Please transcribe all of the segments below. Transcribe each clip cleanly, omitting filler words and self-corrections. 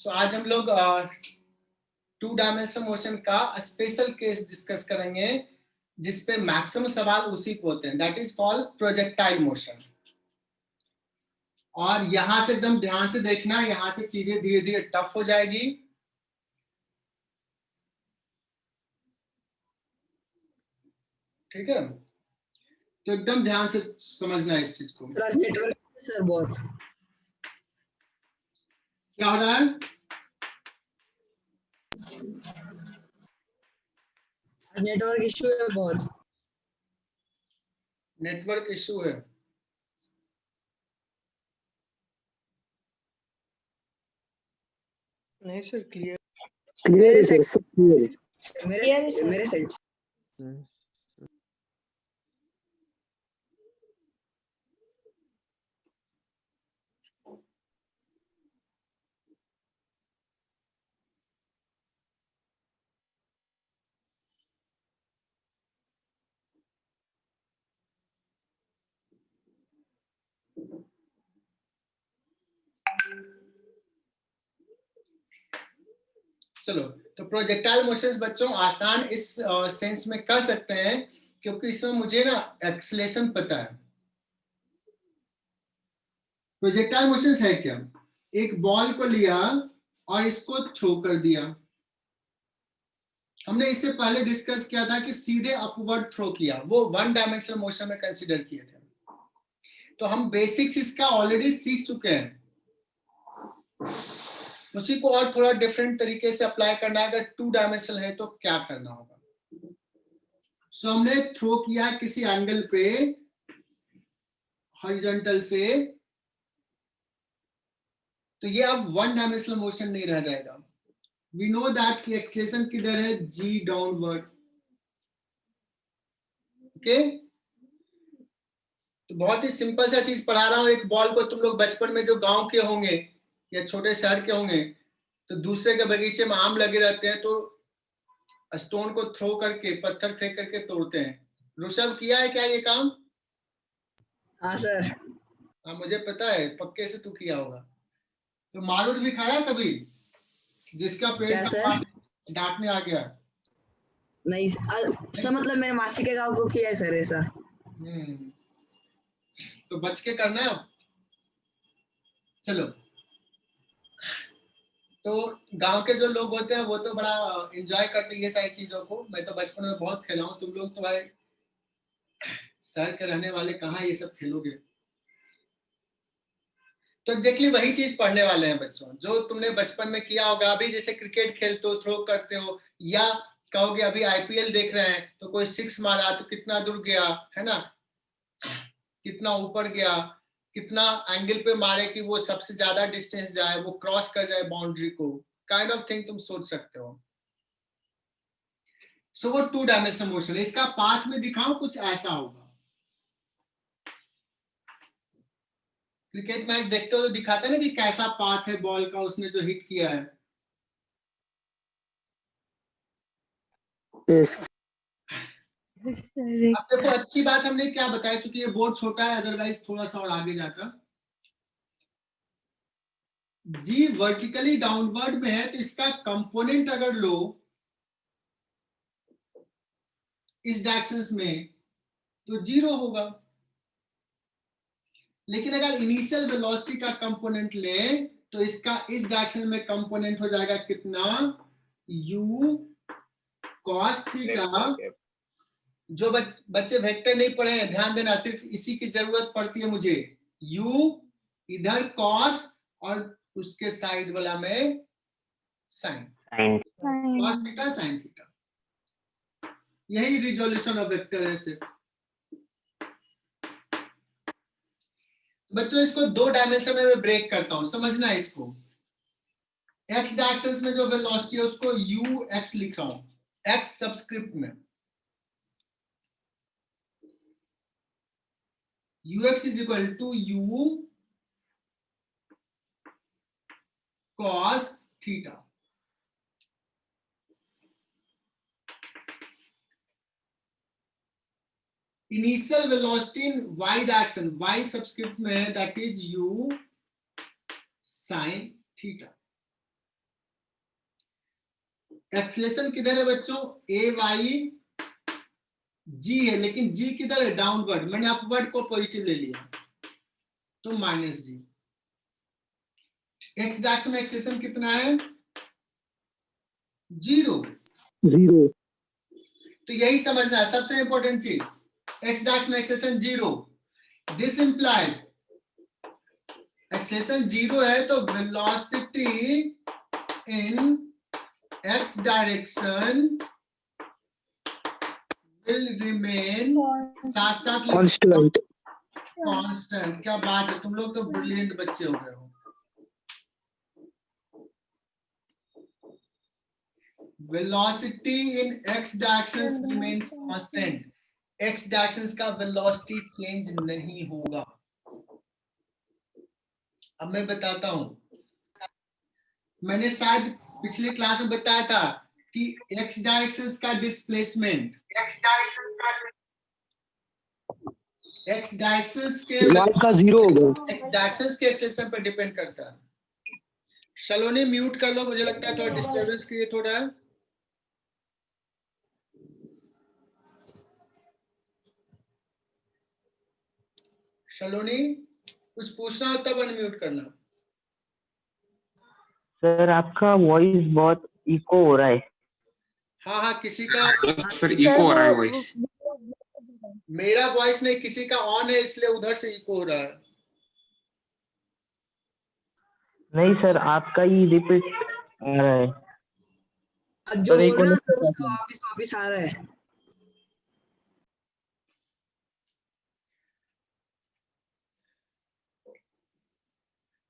सो आज हम लोग 2 डायमेंशनल मोशन का स्पेशल केस डिस्कस करेंगे जिसपे मैक्सिमम सवाल उसी पे होते हैं, that is called projectile motion. और यहां से एकदम ध्यान से देखना, यहां से चीजें धीरे धीरे टफ हो जाएगी। ठीक है, तो एकदम ध्यान से समझना इस चीज को। नेटवर्क सर बहुत क्या हो रहा है? नेटवर्क इशू है बहुत। नेटवर्क इशू है? नहीं सर, क्लियर मेरे है साइड सर, क्लियर है। मेरे साइड चलो, तो प्रोजेक्टाइल मोशंस बच्चों आसान इस सेंस में कर सकते हैं क्योंकि इसमें मुझे ना एक्सेलेरेशन पता है। प्रोजेक्टाइल मोशंस है क्या? एक बॉल को लिया और इसको थ्रो कर दिया। हमने इससे पहले डिस्कस किया था कि सीधे अपवर्ड थ्रो किया, वो 1 डायमेंशनल मोशन में कंसीडर किए थे। तो हम बेसिक्स इसका ऑलरेडी सीख चुके हैं, उसी को और थोड़ा डिफरेंट तरीके से अप्लाई करना है। अगर 2 डायमेंशनल है तो क्या करना होगा। सो हमने थ्रो किया किसी एंगल पे हॉरिजॉन्टल से, तो ये अब 1 डायमेंशनल मोशन नहीं रह जाएगा। वी नो दैट कि एक्सेलेरेशन किधर है, जी डाउनवर्ड। ओके, तो बहुत ही सिंपल सा चीज पढ़ा रहा हूं। एक बॉल को तुम लोग बचपन में जो गांव के होंगे या छोटे शहर के होंगे, तो दूसरे के बगीचे में आम लगे रहते हैं, तो स्टोन को थ्रो करके, पत्थर फेंक करके तोड़ते हैं। ऋषभ किया है क्या ये काम? हाँ सर। हाँ मुझे पता है, पक्के से तू किया होगा। तो मारूट भी खाया कभी, जिसका पेड़ डांटने आ गया? नहीं सर, मतलब मेरे मासी के गांव को किया है सर ऐसा। तो बच के करना है अब। चलो, तो गांव के जो लोग होते हैं वो तो बड़ा एंजॉय करते हैं ये सारी चीजों को। मैं तो बचपन में बहुत खेला हूं, तुम लोग तो भाई शहर के रहने वाले कहाँ ये सब खेलोगे। तो एग्जैक्टली वही चीज पढ़ने वाले हैं बच्चों, जो तुमने बचपन में किया होगा। अभी जैसे क्रिकेट खेलते हो, थ्रो करते हो, या कहोगे अभी आईपीएल देख रहे हैं तो कोई 6 मारा तो कितना दूर गया, है ना, कितना ऊपर गया, कितना एंगल पे मारे कि वो सबसे ज्यादा डिस्टेंस जाए, वो क्रॉस कर जाए बाउंड्री को, काइंड ऑफ थिंग तुम सोच सकते हो। सो वो 2 डायमेंशनल मोशन है। इसका पाथ में दिखाऊं, कुछ ऐसा होगा। क्रिकेट मैच देखते हो तो दिखाते हैं ना कि कैसा पाथ है बॉल का, उसने जो हिट किया है। अब देखो, अच्छी बात हमने क्या बताया, चूंकि ये बोर्ड छोटा है, अदरवाइज थोड़ा सा और आगे जाता। जी वर्टिकली डाउनवर्ड में है, तो इसका कंपोनेंट अगर लो इस डायरेक्शन में तो 0 होगा। लेकिन अगर इनिशियल वेलोसिटी का कंपोनेंट ले तो इसका इस डायरेक्शन में कंपोनेंट हो जाएगा कितना, u cos थीटा। जो बच्चे वेक्टर नहीं पढ़े हैं ध्यान देना, सिर्फ इसी की जरूरत पड़ती है मुझे। u इधर cos और उसके साइड वाला में sin, cos theta sin theta. यही रिजोल्यूशन ऑफ वेक्टर है सिर्फ। बच्चों इसको 2 डायमेंशन में मैं ब्रेक करता हूं, समझना है इसको। x डायरेक्शन में जो वेलोसिटी है उसको ux लिख रहा हूं, x सबस्क्रिप्ट में। ux is equal to u cos theta. Initial velocity in y direction, y subscript में है, that is u sin theta. Acceleration किधर है बच्चों? ए वाई जी है, लेकिन जी किधर है? डाउनवर्ड। मैंने अपवर्ड को पॉजिटिव ले लिया तो माइनस जी। एक्स डायरेक्शन में एक्सेलेरेशन कितना है? 0। तो यही समझना है सबसे इंपॉर्टेंट चीज। एक्स डायरेक्शन में एक्सेलेरेशन 0, दिस इंप्लाइज एक्सेलेरेशन 0 है तो velocity in x direction will remain साथ साथ Constant. कांस्टेंट। क्या बात है, तुम लोग तो ब्रिलियंट बच्चे हो गए हो। वेलोसिटी इन x directions remains constant. X directions का वेलोसिटी चेंज नहीं होगा। अब मैं बताता हूं, मैंने शायद पिछले क्लास में बताया था कि एक्स डायरेक्शंस का डिस्प्लेसमेंट एक्स डायरेक्शंस के Y का 0 होगा। एक्स डायरेक्शंस के एक्सेलेरेशन पर डिपेंड करता है। शलोनी म्यूट कर लो, मुझे लगता है थोड़ा डिस्टर्बेंस क्रिएट हो रहा है। शलोनी कुछ पूछना हो तब अनम्यूट करना। सर आपका वॉइस बहुत इको हो रहा है। हाँ हाँ, किसी का सर इको हो रहा है वॉइस। मेरा वॉइस नहीं, किसी का ऑन है इसलिए उधर से इको हो रहा है। नहीं सर, आपका ही रिपीट आ रहा है। अब जो सर, एक बोल रहा मिनट। है उसका वापिस वापिस आ रहा है।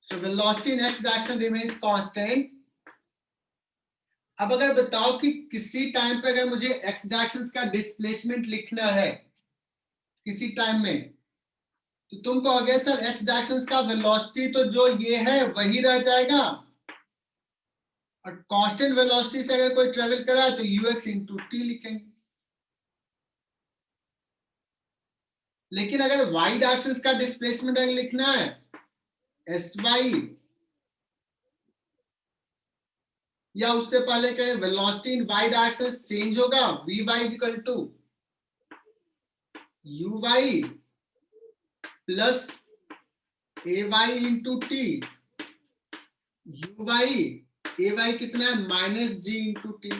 So velocity in x direction remains constant. अब अगर बताओ कि किसी टाइम पे अगर मुझे x डायरेक्शंस का डिस्प्लेसमेंट लिखना है किसी टाइम में, तो तुम कहोगे सर x डायरेक्शंस का वेलोसिटी तो जो ये है वही रह जाएगा, और कांस्टेंट वेलोसिटी से अगर कोई ट्रेवल कर रहा है तो ux इंटू टी लिखेंगे। लेकिन अगर y डायरेक्शंस का डिस्प्लेसमेंट अगर लिखना है sy, या उससे पहले कहें velocity in y direction change होगा, vy equal to uy plus ay into T. ay कितना है? Minus G into T.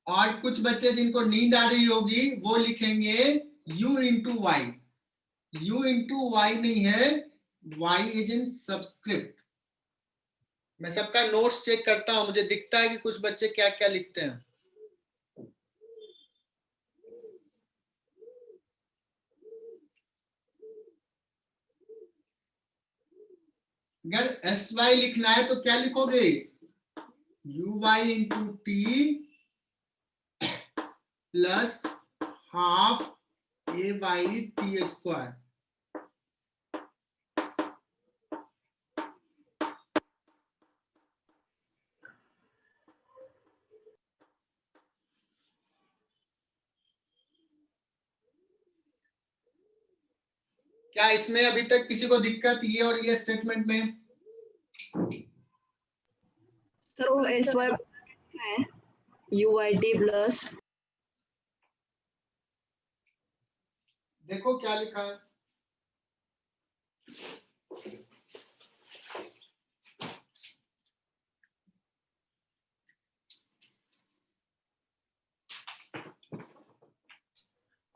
और कुछ बच्चे जिनको नींद आ रही होगी वो लिखेंगे u into Y. u into Y नहीं है, y इज इन सबस्क्रिप्ट। मैं सबका नोट्स चेक करता हूं, मुझे दिखता है कि कुछ बच्चे क्या क्या लिखते हैं। अगर एस वाई लिखना है तो क्या लिखोगे? U Y into T plus half A Y T square. क्या इसमें अभी तक किसी को दिक्कत ये और ये स्टेटमेंट में? सर वो एस वाई है यू आई टी प्लस। देखो क्या लिखा है।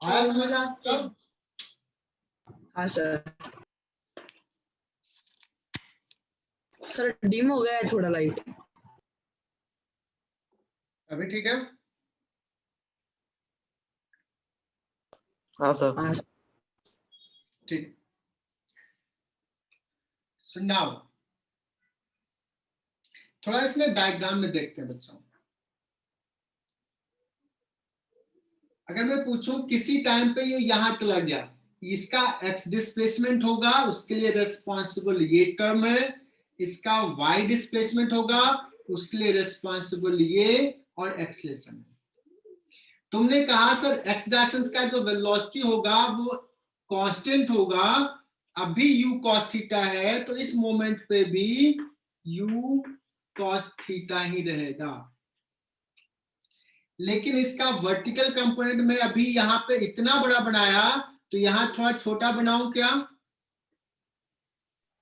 आया समझ सब? हाँ सर। सर डिम हो गया है थोड़ा लाइट। अभी ठीक है? हाँ सर। हाँ ठीक। सो नाउ थोड़ा इसमें डायग्राम में देखते हैं बच्चों। अगर मैं पूछूं किसी टाइम पे ये यहां चला गया, इसका x डिस्प्लेसमेंट होगा, उसके लिए रेस्पॉन्सिबल ये टर्म है। इसका y डिस्प्लेसमेंट होगा, उसके लिए रेस्पॉन्सिबल ये, और एक्सेलेरेशन। तुमने कहा सर x डायरेक्शंस का जो वेलोसिटी होगा वो कांस्टेंट होगा। अभी u cos थीटा है तो इस मोमेंट पे भी u cos थीटा ही रहेगा। लेकिन इसका वर्टिकल कंपोनेंट में अभी यहाँ पे इतना बड़ा बनाया, तो यहाँ थोड़ा छोटा बनाऊं क्या?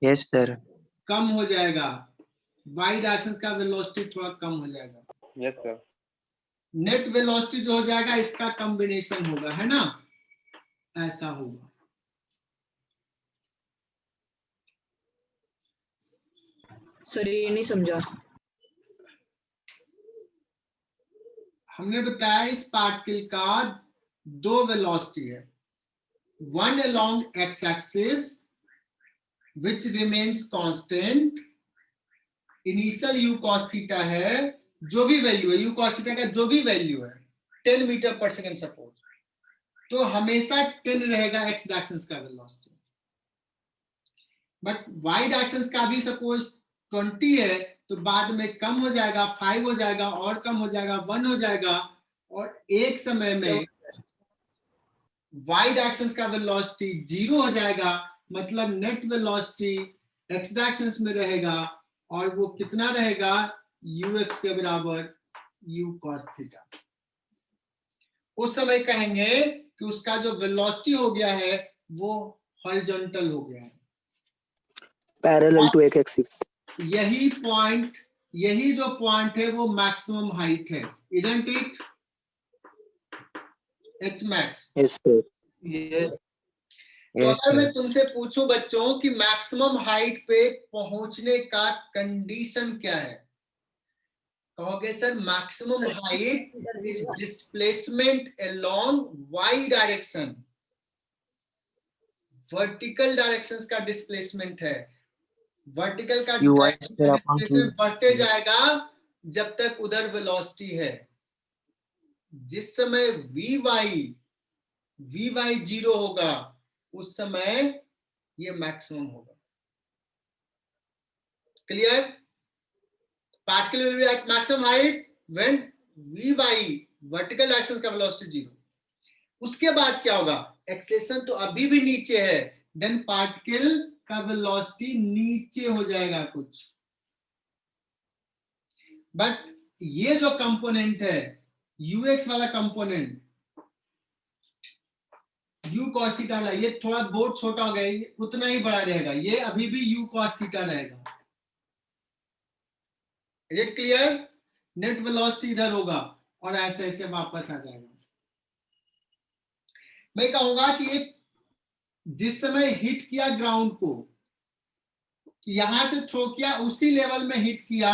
Yes sir. कम हो जाएगा, वाई डायरेक्शन का वेलोसिटी थोड़ा कम हो जाएगा। Yes sir. नेट वेलोसिटी जो हो जाएगा इसका कॉम्बिनेशन होगा, है ना, ऐसा होगा। सर ये नहीं समझा। हमने बताया इस पार्टिकल का दो वेलोसिटी है, one along x axis which remains constant, initial you cos theta है, जो भी वैल्यू है यू कॉस थीटा का जो भी वैल्यू है 10 मीटर पर सेकेंड सपोज, तो हमेशा 10 रहेगा एक्स डायरेक्शन का वेलोसिटी। बट वाई डायरेक्शन का भी सपोज 20 है, तो बाद में कम हो जाएगा, 5 हो जाएगा, और कम हो जाएगा, 1 हो जाएगा, और एक समय में वाई डायरेक्शन का वेलोसिटी 0 हो जाएगा। मतलब नेट वेलोसिटी एक्स डायरेक्शन में रहेगा, और वो कितना रहेगा, ux के बराबर u cos थीटा। उस समय कहेंगे कि उसका जो वेलोसिटी हो गया है वो हॉरिजॉन्टल हो गया है, पैरेलल टू एक्स एक्सिस। यही जो पॉइंट है वो मैक्सिमम हाइट है, isn't it? H max. Yes sir. Yes. तो अगर मैं तुमसे पूछूं बच्चों कि मैक्सिमम हाइट पे पहुंचने का कंडीशन क्या है, कहोगे sir maximum height is displacement along Y direction, vertical directions का डिस्प्लेसमेंट है। वर्टिकल का डिस्प्लेसमेंट बढ़ते जाएगा जब तक उधर वेलोसिटी है। जिस समय vy 0 होगा उस समय ये मैक्सिमम होगा। Clear? Particle will be at maximum height when vy vertical direction का वेलोसिटी 0। उसके बाद क्या होगा, एक्सेलेरेशन तो अभी भी नीचे है, देन पार्टिकल का वेलोसिटी नीचे हो जाएगा कुछ। बट ये जो कंपोनेंट है ux वाला कंपोनेंट, u cos थीटा वाला, ये थोड़ा बहुत छोटा हो गया, ये उतना ही बड़ा रहेगा, ये अभी भी u cos थीटा रहेगा। Is it clear? Net velocity इधर होगा और ऐसे ऐसे वापस आ जाएगा। मैं कहूंगा कि एक जिस समय हिट किया ग्राउंड को, यहां से थ्रो किया, उसी लेवल में हिट किया,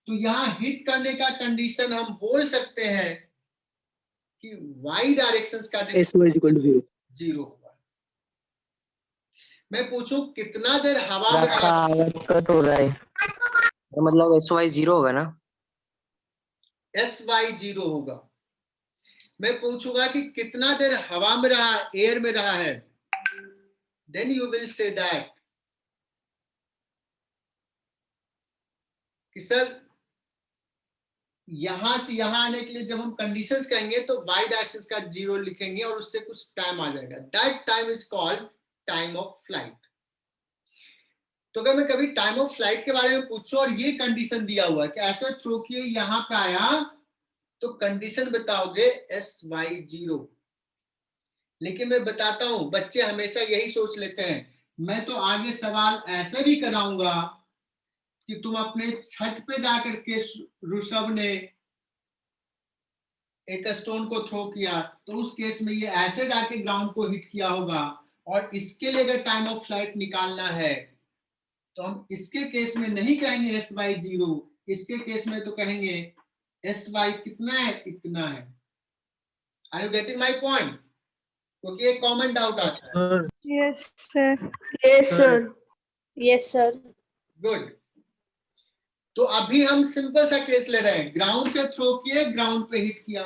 तो यहां हिट करने का कंडीशन हम बोल सकते हैं कि वाई डायरेक्शंस का डिस्प्लेसमेंट 0 होगा। मैं पूछूं कितना देर हवा में रहा, कट हो रहा है, मतलब SY 0 होगा ना? SY 0 होगा। मैं पूछूंगा कि कितना देर हवा में रहा, एयर में रहा है, then you will say that कि सर यहां से यहां आने के लिए जब हम कंडीशंस कहेंगे तो वाई डायरेक्शन का 0 लिखेंगे और उससे कुछ टाइम आ जाएगा, that time is called time of flight. तो अगर मैं कभी टाइम ऑफ फ्लाइट के बारे में पूछूं और ये कंडीशन दिया हुआ है कि ऐसा थ्रो किए यहां पे आया, तो कंडीशन बताओगे SY 0। लेकिन मैं बताता हूं बच्चे हमेशा यही सोच लेते हैं, मैं तो आगे सवाल ऐसे भी कराऊंगा कि तुम अपने छत पे जाकर के ऋषभ ने एक स्टोन को थ्रो किया, तो उस केस में ये ऐसे जाके ग्राउंड को हिट किया होगा, और इसके लिए अगर टाइम ऑफ फ्लाइट निकालना है तो हम इसके केस में नहीं कहेंगे SY 0, इसके केस में तो कहेंगे SY कितना है, इतना है। Are you getting my point? क्योंकि एक कॉमन डाउट आता है। Yes, sir. Yes, sir. Yes, sir. Good. तो अभी हम सिंपल सा केस ले रहे हैं, ग्राउंड से थ्रो किए, ग्राउंड पे हिट किया।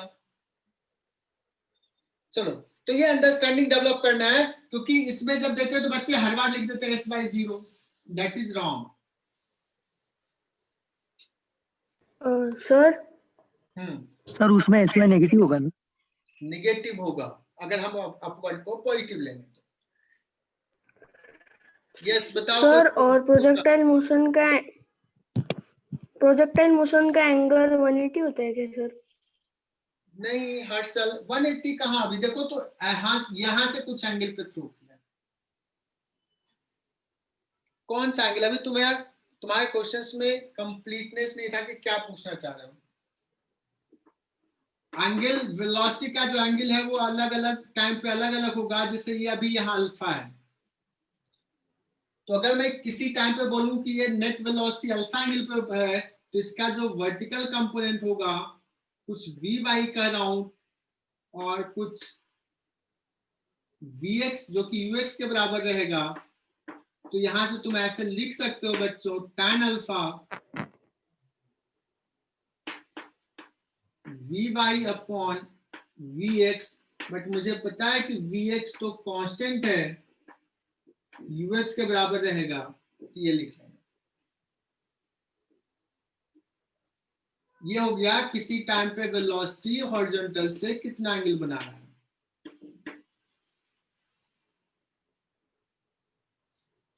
चलो, तो ये अंडरस्टैंडिंग डेवलप करना है, क्योंकि इसमें जब देते हैं तो बच्चे हर बार लिख देते हैं SY 0, that is wrong. Sir. Sir उसमें SY नेगेटिव होगा ना? नेगेटिव होगा अगर हम अपवर्ड को पॉजिटिव लेंगे तो। यस बताओ। सर और प्रोजेक्टाइल प्रोजेक्टाइल मोशन का एंगल 180 होता है क्या सर? नहीं हर्षल, 180 कहाँ, अभी देखो तो यहाँ से कुछ एंगल पे थ्रो किया, कौन सा एंगल? अभी तुम्हारे क्वेश्चंस में कंप्लीटनेस नहीं था कि क्या पूछना चाह रहे हो। एंगल वेलोसिटी का जो एंगल है वो अलग अलग टाइम पे अलग अलग होगा, जैसे ये अभी यहाँ अल्फा है, तो अगर मैं किसी टाइम पे बोलूं कि ये नेट वेलोसिटी अल्फा एंगल पे है, तो इसका जो वर्टिकल कंपोनेंट होगा कुछ वी वाई कह रहा हूं और कुछ वी एक्स जो कि यू एक्स के बराबर रहेगा। तो यहां से तुम ऐसे लिख सकते हो बच्चों, tan alpha V Y upon V X, but मुझे पता है कि वी एक्स तो कांस्टेंट है, यू एक्स के बराबर रहेगा, तो ये लिख लेंगे। ये हो गया किसी टाइम पे वेलोसिटी हॉरिजॉन्टल से कितना एंगल बना रहा है।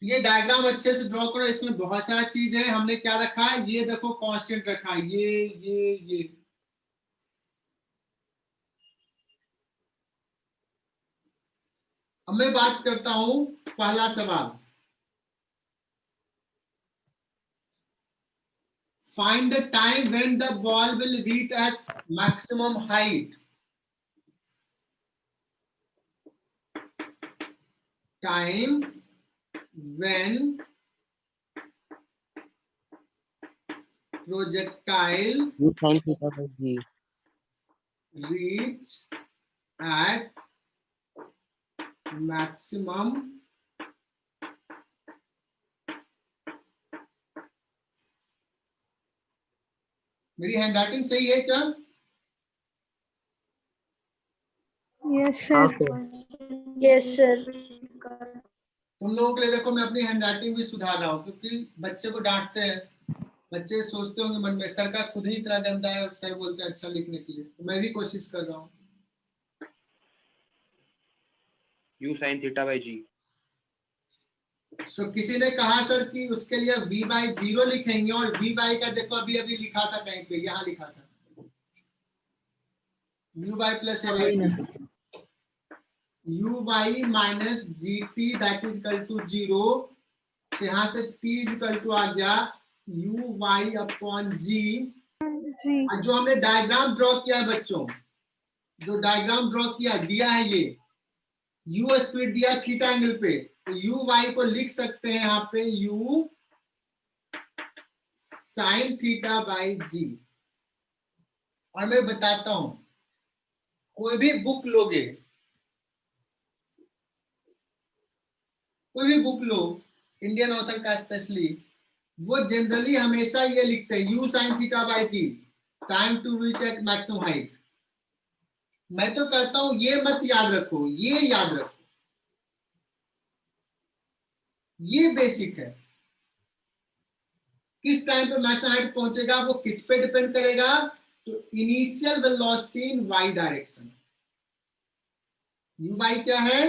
ये डायग्राम अच्छे से ड्रॉ करो, इसमें बहुत सारा चीज है। हमने क्या रखा है, ये देखो कांस्टेंट रखा है, ये अब मैं बात करता हूं पहला सवाल, find the time when the ball will reach at maximum height. Time when projectile U sin theta by G. reach at maximum मेरी हैंडराइटिंग सही है क्या? यस हाँ सर। सर। Yes sir. तुम लोगों के लिए देखो मैं अपनी हैंडराइटिंग भी सुधार रहा हूँ, क्योंकि बच्चे को डांटते हैं, बच्चे सोचते होंगे मन में सर का खुद ही इतना गंदा है और सर बोलते हैं अच्छा लिखने के लिए, तो मैं भी कोशिश कर रहा हूँ। U sin theta by G. सो किसी ने कहा सर कि उसके लिए v बाई 0 लिखेंगे, और v बाई का देखो अभी अभी लिखा था कहीं पे, यहाँ लिखा था u बाई प्लस वही ना। u by minus G T that is equal to 0, यहाँ से t इज इक्वल टू आ गया u वाई अपॉन जी। और जो हमने डायग्राम ड्रॉ किया है बच्चों, जो डायग्राम ड्रॉ किया दिया है, ये u स्पीड दिया थीटा एंगल पे, तो u वाई को लिख सकते हैं यहाँ पे u साइन थीटा बाई जी। और मैं बताता हूं, कोई भी बुक लोगे, कोई भी बुक लो इंडियन ऑथर का स्पेशली, वो जनरली हमेशा ये लिखते हैं u sine theta by G, time to reach at maximum height. मैं तो कहता हूं ये मत याद रखो, ये याद रखो, ये बेसिक है। किस टाइम पे मैक्सिमम हाइट पहुंचेगा वो किस पे डिपेंड करेगा, तो initial velocity in Y direction. u Y क्या है,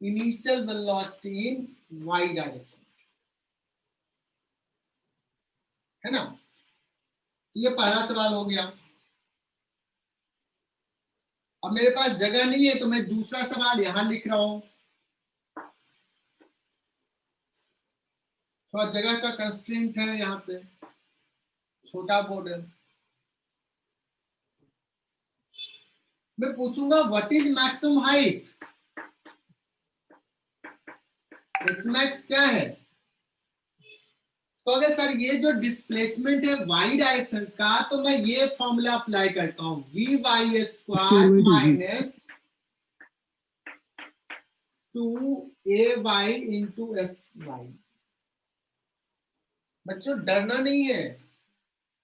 initial velocity in Y direction, है ना। ये पहला सवाल हो गया। अब मेरे पास जगह नहीं है तो मैं दूसरा सवाल यहां लिख रहा हूं, थोड़ा जगह का कंस्ट्रेंट है, यहाँ पे छोटा बोर्ड है। मैं पूछूंगा what is maximum height, H max क्या है। तो अगर सर ये जो डिस्प्लेसमेंट है वाई डायरेक्शन का, तो मैं ये फॉर्मूला अप्लाई करता हूं, V Y square minus 2ay into S Y. बच्चों डरना नहीं है,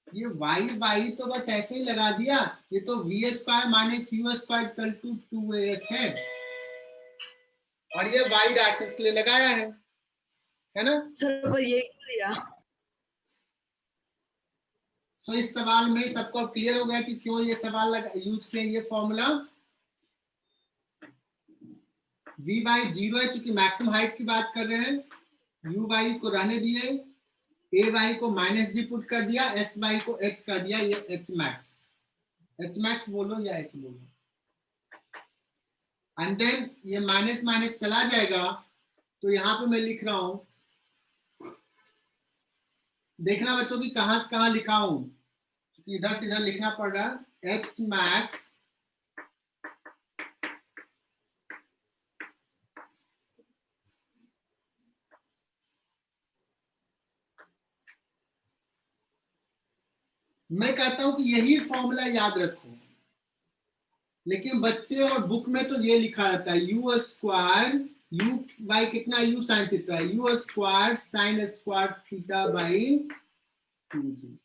ये वाई वाई तो बस ऐसे ही लगा दिया, ये तो V square minus U square equal to 2as है, और ये वाई डायरेक्शन के लिए लगाया है ना। सर पर ये क्यों लिया? सो इस सवाल में सबको क्लियर हो गया कि क्यों ये सवाल यूज किया, ये फॉर्मूला। v बाई 0 है, चूंकि मैक्सिमम हाइट की बात कर रहे हैं, u बाई को रहने दिए, ए वाई को माइनस जी पुट कर दिया, एस वाई को एक्स कर दिया, ये एच मैक्स बोलो या एक्स बोलो, एंड देन ये माइनस माइनस चला जाएगा, तो यहां पे मैं लिख रहा हूं, देखना बच्चों की कहां से कहां लिखा हूं, इधर से इधर लिखना पड़ रहा है, एच मैक्स मैं कहता हूं कि यही फॉर्मूला याद रखो, लेकिन बच्चे और बुक में तो ये लिखा रहता है यू स्क्वायर यू बाई कितना you sine theta, you square sine square theta by 2g।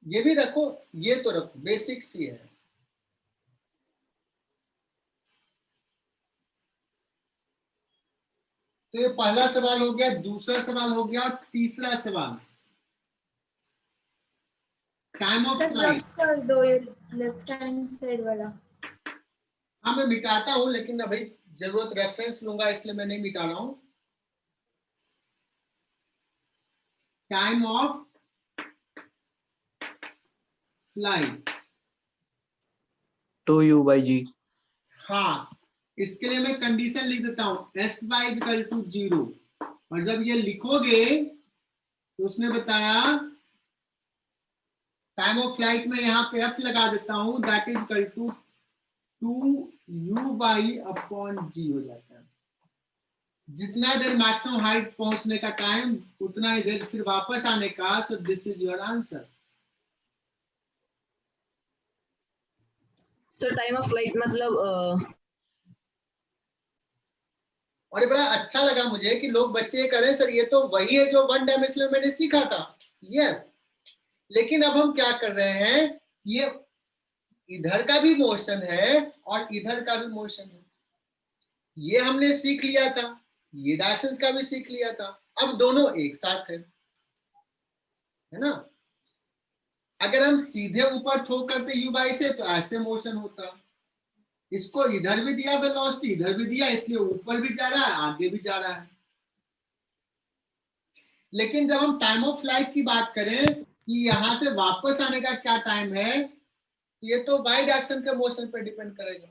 ये भी रखो, ये तो रखो, बेसिक्स ये है। तो ये पहला सवाल हो गया, दूसरा सवाल हो गया, और तीसरा सवाल टाइम ऑफ फ्लाइट। कर दो ये लेफ्ट हैंड साइड वाला। हाँ मैं मिटाता हूं, लेकिन अभी जरूरत रेफरेंस लूंगा इसलिए मैं नहीं मिटा रहा हूं। Time of flight 2u/g। हाँ, इसके लिए मैं कंडीशन लिख देता हूं, एस वाई इक्वल टू 0, और जब ये लिखोगे तो उसने बताया टाइम ऑफ फ्लाइट में यहां पे एफ लगा देता हूं, that is equal to 2u/g हो जाता है। जितना देर मैक्सिमम हाइट पहुंचने का टाइम, उतना ही देर फिर वापस आने का, so this is your answer. Sir time of flight मतलब और ये बड़ा अच्छा लगा मुझे कि लोग बच्चे कह रहे हैं सर ये तो वही है जो वन डायमेंशनल मैंने सीखा था। यस, लेकिन अब हम क्या कर रहे हैं, ये इधर का भी मोशन है और इधर का भी मोशन है, ये हमने सीख लिया था, ये डायरेक्शंस का भी सीख लिया था, अब दोनों एक साथ है ना। अगर हम सीधे ऊपर थ्रो करते यू बाई से तो ऐसे मोशन होता, इसको इधर भी दिया वेलोसिटी, इधर भी दिया, इसलिए ऊपर भी जा रहा है आगे भी जा रहा है। लेकिन जब हम टाइम ऑफ फ्लाइट की बात करें कि यहां से वापस आने का क्या टाइम है, ये तो वाई डायरेक्शन के मोशन पर डिपेंड करेगा,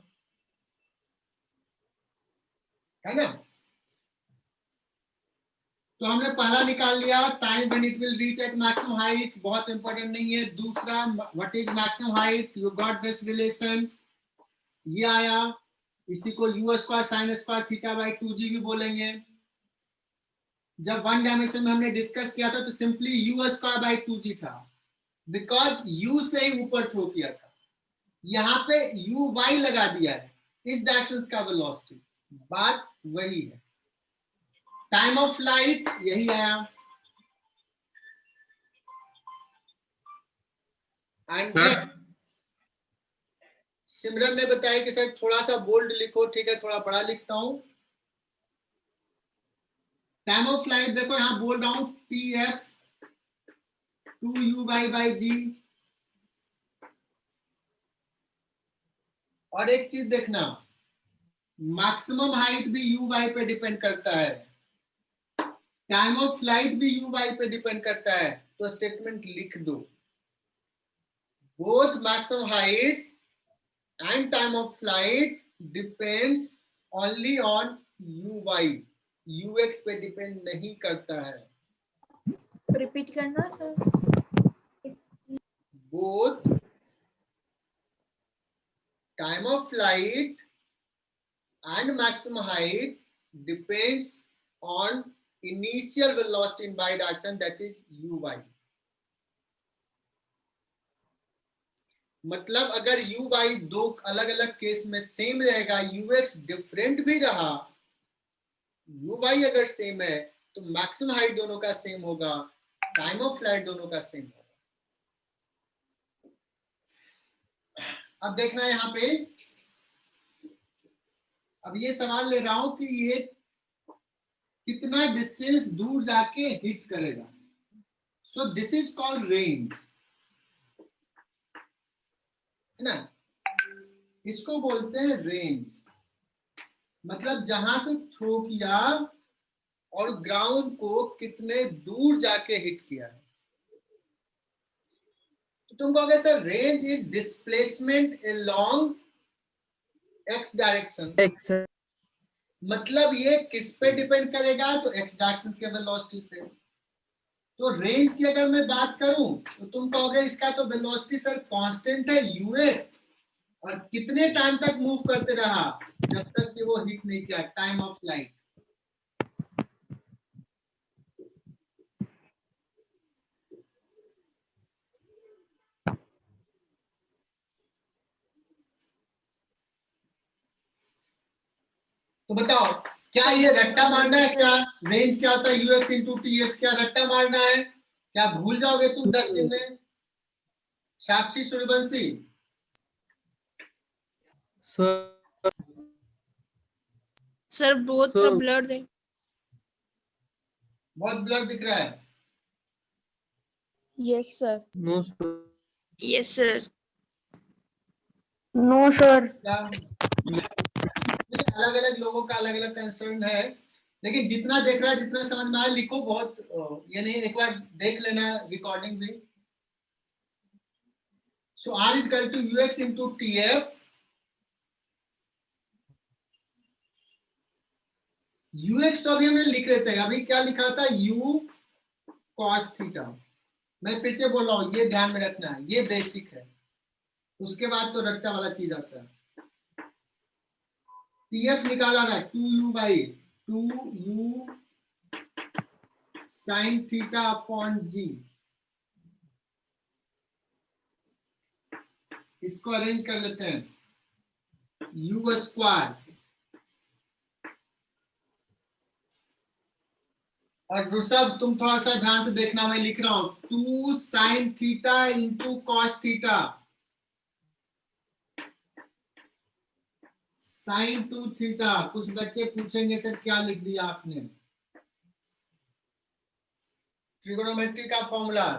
है ना। तो हमने पहला निकाल लिया, time when it will reach at maximum height, बहुत इंपॉर्टेंट नहीं है। दूसरा, what is maximum height, you got this relation, ये आया, इसी को you square sine square theta by 2g भी बोलेंगे। जब वन डायमेंशन में हमने डिस्कस किया था तो simply you square by 2g था, बिकॉज यू से ही ऊपर थ्रो किया था, यहाँ पे यू वाई लगा दिया है, इस डायरेक्शन का वेलोसिटी, बात वही है। टाइम ऑफ फ्लाइट यही आया, एंड सिमरन ने बताया कि सर थोड़ा सा बोल्ड लिखो, ठीक है थोड़ा बड़ा लिखता हूं। टाइम ऑफ फ्लाइट देखो यहां बोल रहा हूं, TF 2u/g। और एक चीज देखना, मैक्सिमम हाइट भी u y पे डिपेंड करता है, टाइम ऑफ फ्लाइट भी u y पे डिपेंड करता है, तो स्टेटमेंट लिख दो, both maximum height and time of flight depends only on uy, ux पे डिपेंड नहीं करता है। रिपीट करना sir. Both time of flight and maximum height depends on initial velocity in y direction, that is uy। मतलब अगर you Y दो अलग अलग केस में सेम रहेगा, यूएक्स डिफरेंट भी रहा, यू वाई अगर सेम है तो मैक्सिमम हाइट दोनों का सेम होगा, टाइम ऑफ फ्लाइट दोनों का सेम होगा। अब देखना यहाँ पे, अब ये सवाल ले रहा हूं कि ये कितना डिस्टेंस दूर जाके हिट करेगा। So this is called range, है ना, इसको बोलते हैं रेंज। मतलब जहां से थ्रो किया और ग्राउंड को कितने दूर जाके हिट किया है। तो तुम कहोगे sir range is displacement along x direction, मतलब ये किस पे डिपेंड करेगा, तो एक्स डायरेक्शन के वेलोसिटी पे। तो रेंज की अगर मैं बात करूं तो तुम कहोगे इसका तो वेलोसिटी सर कांस्टेंट है यूएक्स, और कितने टाइम तक मूव करते रहा, जब तक कि वो हिट नहीं किया, टाइम ऑफ फ्लाइट। तो बताओ क्या ये रट्टा मारना है, क्या रेंज क्या होता है यूएक्स इंटू टी एफ, क्या रट्टा मारना है, क्या भूल जाओगे तुम 10 दिन में। साक्षी सूर्यवंशी, सर बहुत थोड़ा ब्लर दे। बहुत ब्लर दिख रहा है। Yes, sir. Yes sir. No sir. अलग अलग लोगों का अलग अलग कंसर्न है, लेकिन जितना देख रहा है, जितना समझ में आया लिखो, बहुत यानी एक बार देख लेना रिकॉर्डिंग भी। सो R is equal to UX into TF। UX तो अभी हमने लिख लेते हैं, अभी क्या लिखा था U cos थीटा। मैं फिर से बोल रहा हूं, ये ध्यान में रखना है, ये बेसिक है, उसके बाद तो रट्टा वाला चीज आता है। TF निकाला था 2U by 2U sin theta upon G। इसको अरेंज कर लेते हैं, U स्क्वायर, और ऋषभ तुम थोड़ा सा ध्यान से देखना, मैं लिख रहा हूं 2 sin theta into cos theta, sin 2 theta. कुछ बच्चे पूछेंगे सर क्या लिख दिया आपने, ट्रिगोनोमेट्री का फॉर्मूला।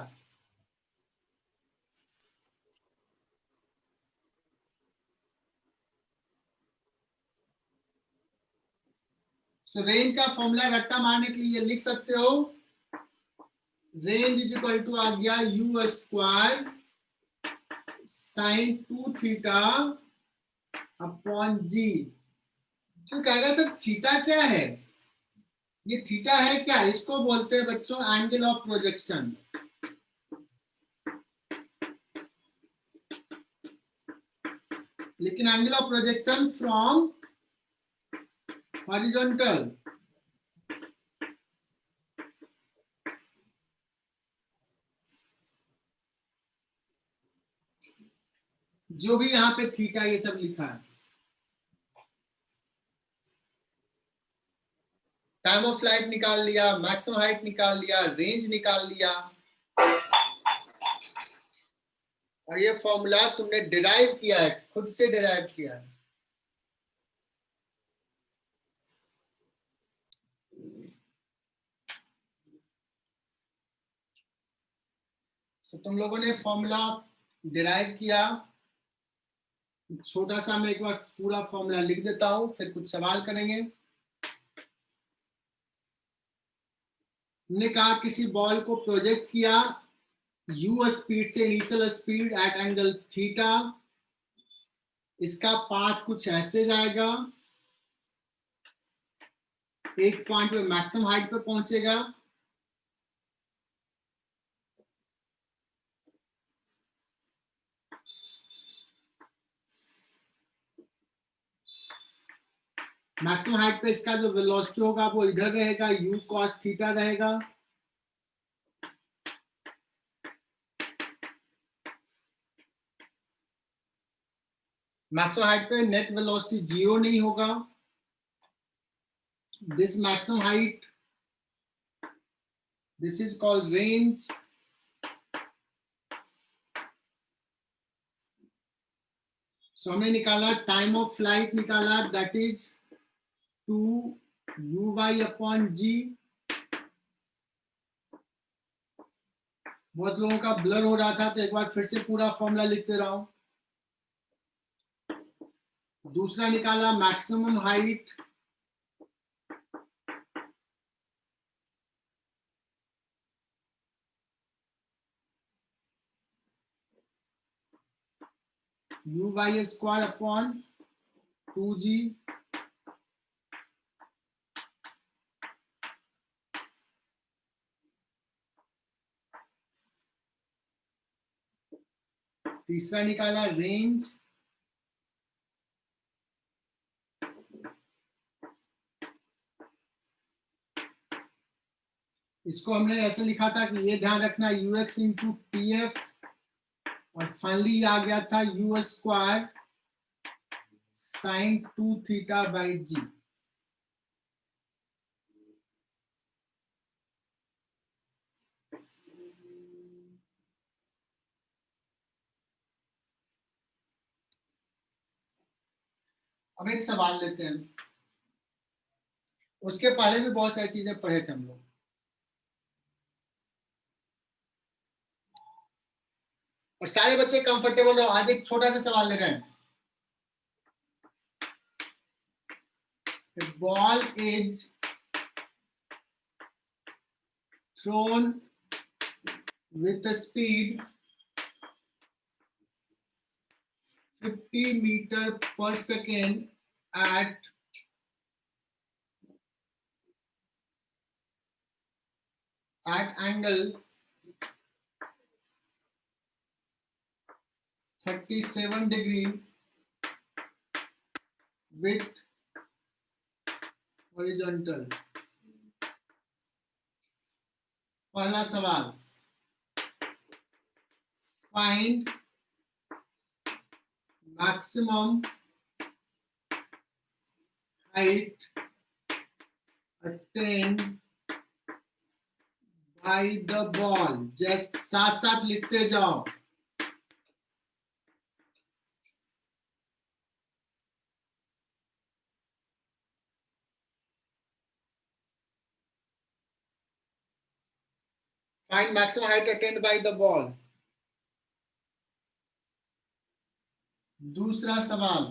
सो रेंज का फॉर्मूला रट्टा मारने के लिए लिख सकते हो, रेंज इज इक्वल टू आ गया U square sin 2 theta upon G। तो कहेगा सर थीटा क्या है, ये थीटा है क्या, इसको बोलते हैं बच्चों एंगल ऑफ प्रोजेक्शन। लेकिन angle of projection from horizontal, जो भी यहाँ पे थीटा ये सब लिखा है। टाइम ऑफ फ्लाइट निकाल लिया, मैक्सिमम हाइट निकाल लिया, रेंज निकाल लिया, और ये फॉर्मूला तुमने डिराइव किया है, खुद से डिराइव किया है। तो तुम लोगों ने फॉर्मूला डिराइव किया, छोटा सा मैं एक बार पूरा फॉर्मूला लिख देता हूं, फिर कुछ सवाल करेंगे। हमने कहा किसी बॉल को प्रोजेक्ट किया u स्पीड से, initial speed at angle theta, इसका पाथ कुछ ऐसे जाएगा, एक पॉइंट पे मैक्सिमम हाइट पे पहुंचेगा, मैक्सिमम हाइट पे इसका जो वेलोसिटी होगा वो इधर रहेगा, u cos थीटा रहेगा। मैक्सिमम हाइट पे नेट वेलोसिटी 0 नहीं होगा। This maximum height, this is called range. So हमने निकाला टाइम ऑफ फ्लाइट निकाला, that is 2u upon g। बहुत लोगों का ब्लर हो रहा था, तो एक बार फिर से पूरा फॉर्मूला लिख दे रहा हूं। दूसरा निकाला maximum height, uy square upon 2g तीसरा निकाला रेंज इसको हमने ऐसे लिखा था कि ये ध्यान रखना ux इंटू टी एफ और फाइनली आ गया था u square sine 2 theta by g. अब एक सवाल लेते हैं, उसके पहले भी बहुत सारी चीजें पढ़े थे हम लोग। और सारे बच्चे कंफर्टेबल हो, आज एक छोटा सा सवाल ले रहे हैं। Ball is throne with speed 50 meter per second at angle 37 degree with horizontal। पहला सवाल, find maximum height attained by the ball। Just साथ साथ लिखते जाओ। Find maximum height attained by the ball। दूसरा सवाल,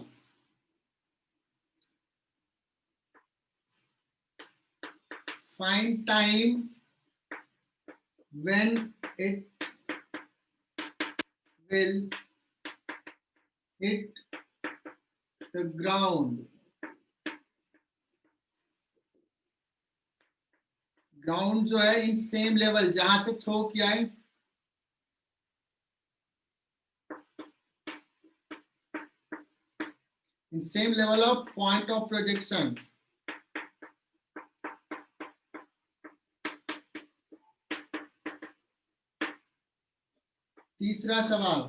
find time when it will hit the ground। Ground जो है इन सेम लेवल जहां से थ्रो किया है, in same level of point of projection। तीसरा सवाल,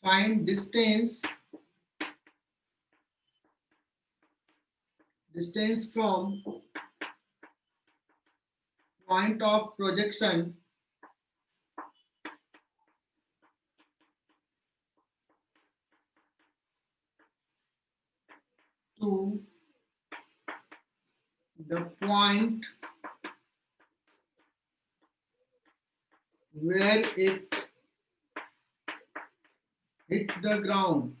find distance from point of projection to the point where it hit the ground।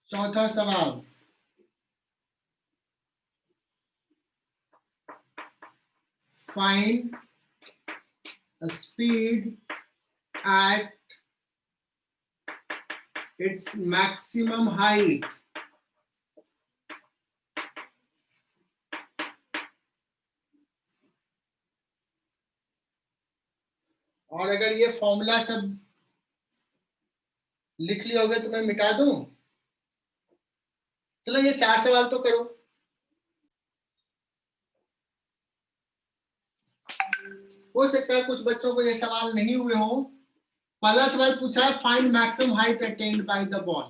चौथा सवाल, find a speed at its maximum height। और अगर ये फॉर्मूला सब लिख लिया होगा तो मैं मिटा दूं। चलो ये 4 सवाल तो करो। हो सकता है कुछ बच्चों को ये सवाल नहीं हुए हो। पहला सवाल पूछा है find maximum height attend by the ball.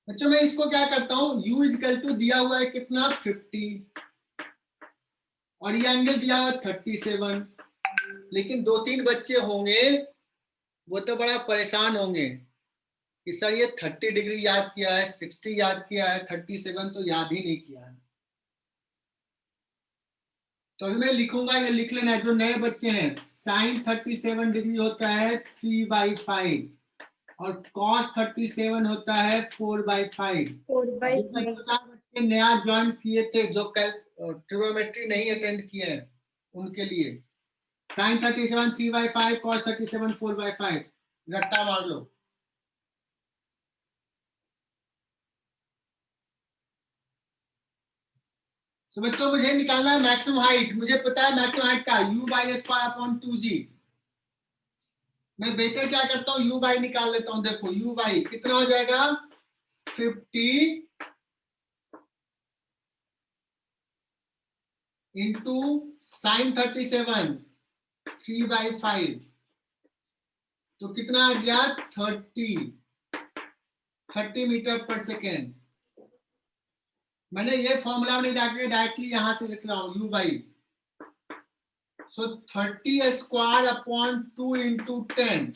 बच्चों मैं इसको क्या करता हूं, u इक्वल टू दिया हुआ है कितना 50 और ये एंगल दिया हुआ 37। लेकिन 2-3 बच्चे होंगे वो तो बड़ा परेशान होंगे कि सर ये 30 डिग्री याद किया है, 60 याद किया है, 37 तो याद ही नहीं किया है। तो अभी मैं लिखूंगा, ये लिख लेना है जो नए बच्चे हैं। साइन 37 डिग्री होता है 3/5 और cos 37 होता है 4/5। 4/5 बच्चे नया ज्वाइन किए थे जो ट्रिग्नोमेट्री नहीं अटेंड किए हैं उनके लिए sin 37 3/5, cos 37 4/5 रट्टा मार लो। तो बच्चों मुझे निकालना है मैक्सिमम हाइट। मुझे पता है मैक्सिमम हाइट का u/2 मैं बेटर क्या करता हूँ u बाई निकाल लेता हूँ। देखो u बाई कितना हो जाएगा 50 इंटू sin 37 3/5 तो कितना आ गया 30 मीटर पर सेकेंड। मैंने ये फॉर्मूला में जाके डायरेक्टली यहां से लिख रहा हूं u by so 30 square upon 2 into 10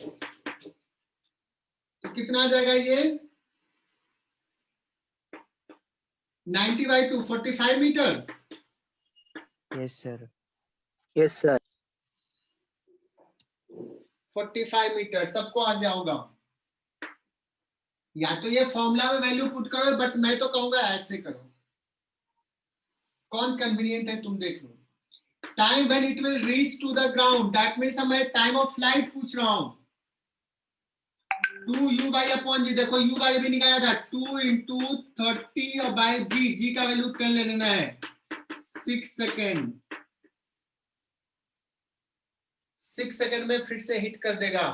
तो कितना आ जाएगा ये 90/2 45 meter. Yes sir. Yes sir. 45 meter सबको आ गया होगा। या तो ये फॉर्मूला में वैल्यू पुट करो बट मैं तो कहूंगा ऐसे करो। कौन कन्वीनियंट है तुम देख लो। Time when it will reach to the ground that means मैं टाइम ऑफ फ्लाइट पूछ रहा हूं 2u बाई अपॉन जी। देखो u बाई भी निकाला था 2 इंटू 30 और बाई जी का वैल्यू 10 ले लेना है 6 सेकेंड। 6 सेकेंड में फिर से हिट कर देगा।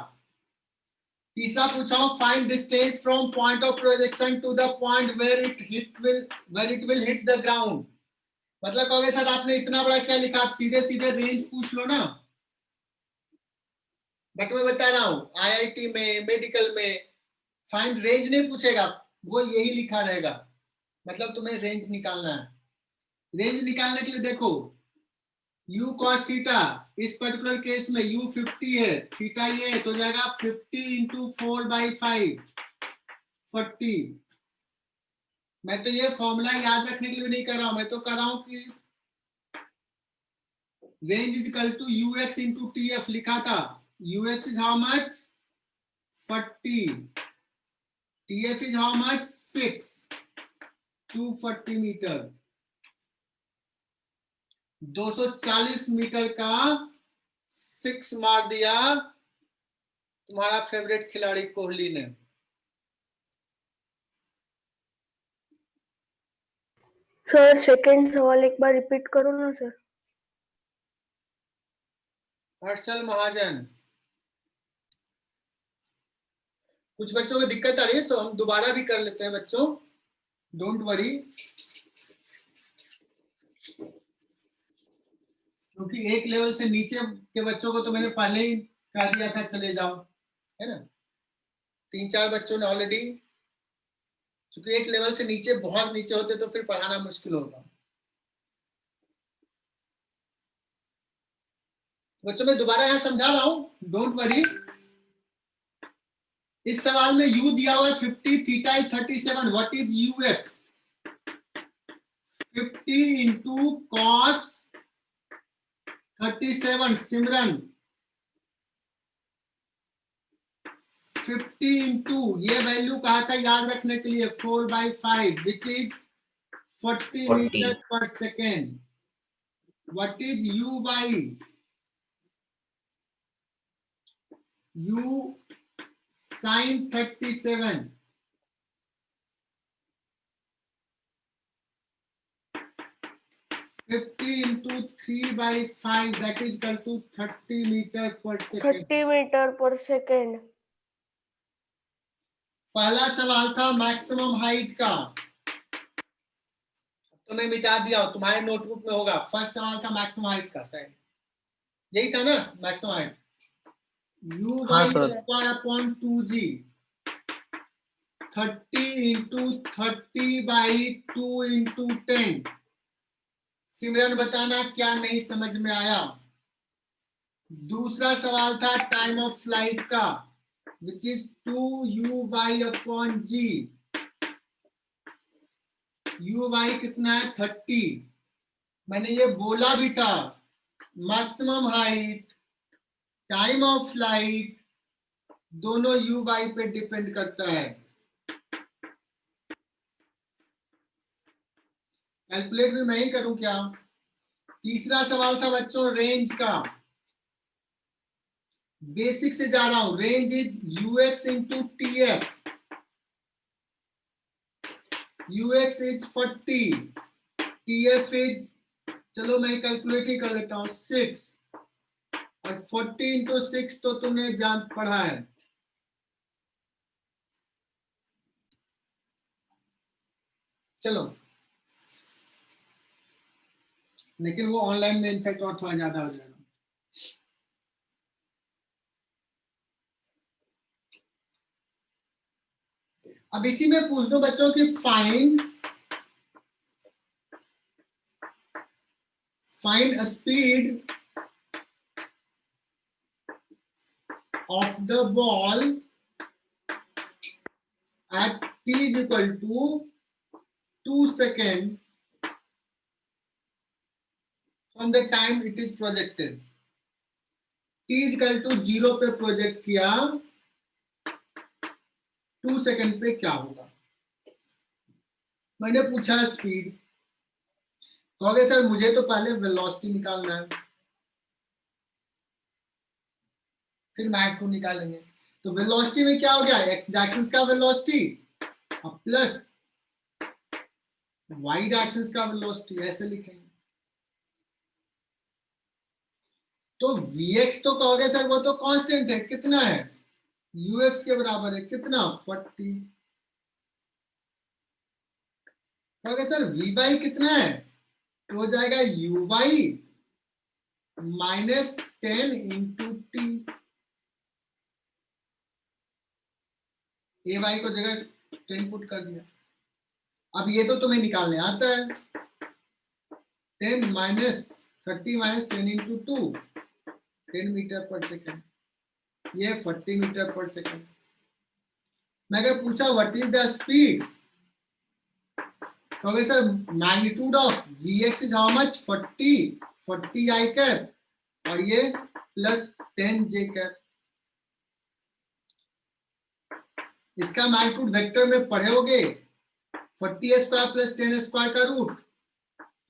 तीसरा पूछा हूं find distance from point of projection to the point where it will hit the ground. मतलब कहोगे सर आपने इतना बड़ा क्या लिखा, आप सीधे सीधे रेंज पूछ लो ना। बट मैं बता रहा हूं आईआईटी में मेडिकल में फाइंड रेंज नहीं पूछेगा, वो यही लिखा रहेगा। मतलब तुम्हें रेंज निकालना है। रेंज निकालने के लिए देखो u cos थीटा इस पर्टिकुलर केस में u 50 है, थीटा ये है तो जाएगा 50 इंटू 4/5 40। मैं तो ये फॉर्मूला याद रखने के लिए नहीं कर रहा हूं, मैं तो कर रहा हूं कि range is equal to ux into tf लिखा था। ux is how much 40, tf is how much 6 240 metre. 240 metre का 6 मार दिया तुम्हारा फेवरेट खिलाड़ी कोहली ने। सर सेकंड सवाल एक बार रिपीट करो ना सर। हर्षल महाजन कुछ बच्चों को दिक्कत आ रही है तो हम दोबारा भी कर लेते हैं बच्चों, डोंट वरी। क्योंकि एक लेवल से नीचे के बच्चों को तो मैंने पहले ही कह दिया था चले जाओ, है ना। 3-4 बच्चों ने ऑलरेडी, क्योंकि एक लेवल से नीचे बहुत नीचे होते तो फिर पढ़ाना मुश्किल होगा। बच्चों मैं दोबारा यहाँ समझा रहा हूं, डोंट वरी। इस सवाल में u दिया हुआ है 50, theta is 37, what is ux 50 into cos 37। Simran 50 into ये वैल्यू कहा था याद रखने के लिए 4/5 which is 40 metre per second. What is u by u sin 37 50 into 3/5 that is equal to 30 meter per second। 30 metre per second. पहला सवाल था मैक्सिमम हाइट का, तो मैं मिटा दिया हूं, तुम्हारे नोटबुक में होगा। फर्स्ट सवाल था मैक्सिमम हाइट का, शायद यही था ना मैक्सिमम हाइट। u हाँ, by sir. Square upon 2g 30 into 30/2 into 10। सिमरन बताना क्या नहीं समझ में आया। दूसरा सवाल था टाइम ऑफ फ्लाइट का which is 2u upon g। u कितना है 30। मैंने ये बोला भी था maximum height, time of flight, दोनों u y पे डिपेंड करता है। कैलकुलेट भी मैं ही करूं क्या? तीसरा सवाल था बच्चों रेंज का, बेसिक से जा रहा हूं। Range is ux into t F, ux is 40, T F is, चलो मैं कैलकुलेट ही कर लेता हूं, 6, और 40 इंटू 6 तो तुमने जान पढ़ा है। चलो, लेकिन वो ऑनलाइन में इनफेक्ट और थोड़ा ज्यादा हो जाएगा। अब इसी में पूछ दो बच्चों की find a speed of the ball at t is equal to 2 seconds from the time it is projected. t is equal to 0 पे प्रोजेक्ट किया, 2 सेकंड पे क्या होगा? मैंने पूछा स्पीड, कहोगे सर मुझे तो पहले वेलोसिटी निकालना है, फिर मैक टू निकालेंगे। तो वेलोसिटी में क्या हो गया, एक्स डायरेक्शन का वेलोसिटी प्लस वाई डायरेक्शन का वेलोसिटी, ऐसे लिखेंगे। तो vx तो कहोगे सर वो तो कांस्टेंट है, कितना है, ux के बराबर है, कितना, 40। कहोगे सर vy कितना है, तो हो जाएगा uy माइनस 10 इंटू टी। ए वाई को जगह 10 पुट कर दिया। अब ये तो तुम्हें निकालने आता है, 10 minus 30 minus 10 into 2, 10 metre per second, ये 40 मीटर पर सेकेंड। मैं क्या पूछा व्हाट इज द स्पीड, तो sir magnitude of vx is how much, 40 I cap और ये प्लस 10 जे कैप। इसका मैग्नीट्यूड वेक्टर में पढ़े होगे, 40 स्क्वायर प्लस 10 स्क्वायर का रूट,